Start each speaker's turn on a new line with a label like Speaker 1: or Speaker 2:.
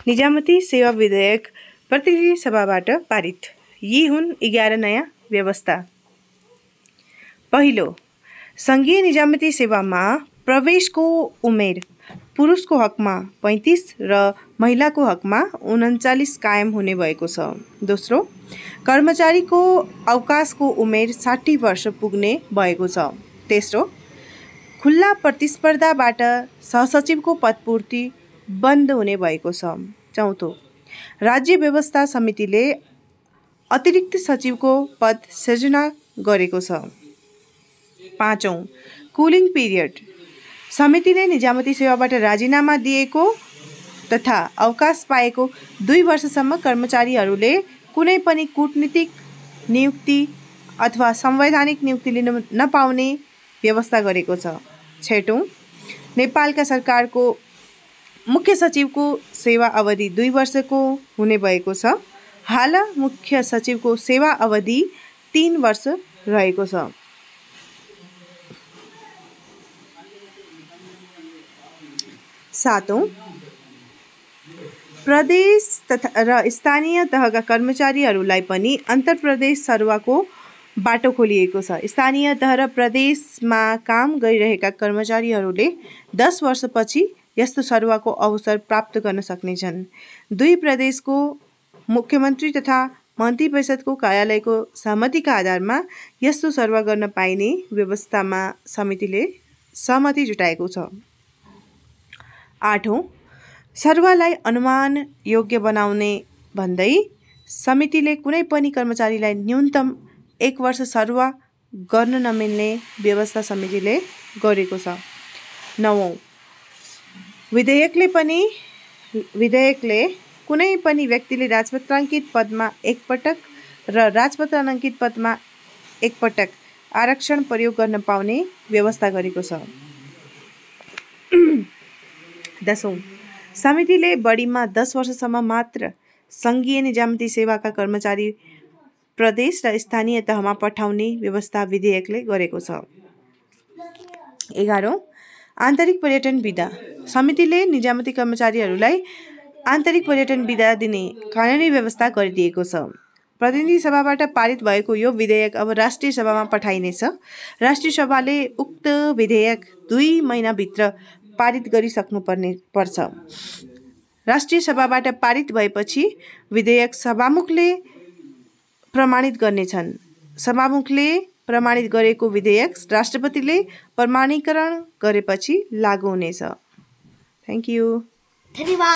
Speaker 1: निजामती सेवा विधेयक प्रतिनिधि सभाबाट पारित। यी हुन् 11 नयाँ व्यवस्था। पहिलो, सङ्घीय निजामती सेवामा प्रवेशको उमेर पुरुषको हकमा 35 र महिलाको हकमा 39 कायम हुने भएको छ। दोस्रो, कर्मचारीको अवकाशको उमेर 60 वर्ष पुग्ने भएको छ। तेस्रो, खुल्ला प्रतिस्पर्धाबाट सहसचिवको पदपूर्ति बन्द हुने भएको छ। चौथो, राज्य व्यवस्था समितिले अतिरिक्त सचिवको पद सृजना गरेको छ। पाँचौं, कुलिङ पिरियड समितिले निजामती सेवाबाट राजीनामा दिएको तथा अवकाश पाएको 2 वर्षसम्म कर्मचारीहरूले कुनै पनि कूटनीतिक नियुक्ति अथवा संवैधानिक नियुक्ति लिन नपाउने व्यवस्था गरेको छ। छठौं, नेपालका सरकारको मुख्य सचिवको सेवा अवधि 2 वर्षको हुने भएको छ। हाल मुख्य सचिवको सेवा अवधि 3 वर्ष रहेको छ। सातौं, प्रदेश तथा र स्थानीय तहका कर्मचारीहरूलाई पनि अन्तर्प्रदेश सरुवाको बाटो खोलिएको छ। स्थानीय तह र प्रदेशमा काम गरिरहेका कर्मचारीहरूले 10 वर्षपछि यस्तो सरुवाको अवसर प्राप्त गर्न सक्नेछन्। 2 प्रदेशको मुख्यमन्त्री तथा मन्त्री परिषदको कार्यालयको सहमतिका आधारमा यस्तो सरुवा गर्न पाइने व्यवस्थामा समितिले सहमति जुटाएको छ। आठौं, सरुवालाई अनुमान योग्य बनाउने भन्दै समितिले कुनै पनि कर्मचारीलाई न्यूनतम 1 वर्ष सरुवा गर्न नमिल्ने व्यवस्था समितिले गरेको छ। नवौं, विधेयकले कुनै पनि व्यक्तिले राजपत्राङ्कित पदमा एकपटक र राजपत्राङ्कित पदमा एकपटक आरक्षण प्रयोग गर्न पाउने व्यवस्था गरेको छ। 10औं, समितिले बढीमा 10 वर्षसम्म मात्र सङ्घीय निजामती सेवाका कर्मचारी प्रदेश र स्थानीय तहमा पठाउने व्यवस्था विधेयकले गरेको छ। 11औं, आन्तरिक पर्यटन बिदा समितिले निजामती कर्मचारीहरूलाई आन्तरिक पर्यटन बिदा दिने कानुनी व्यवस्था गरिदिएको छ। प्रतिनिधि सभाबाट पारित भएको यो विधेयक अब राष्ट्रिय सभामा पठाइनेछ। राष्ट्रिय सभाले उक्त विधेयक 2 महिनाभित्र पारित गरिसक्नुपर्छ। राष्ट्रिय सभाबाट पारित भएपछि विधेयक सभामुखले प्रमाणित गर्नेछन्। सभामुखले प्रमाणित गरेको विधेयक राष्ट्रपतिले प्रमाणीकरण गरेपछि लागू हुनेछ। Thank you. धन्यवाद।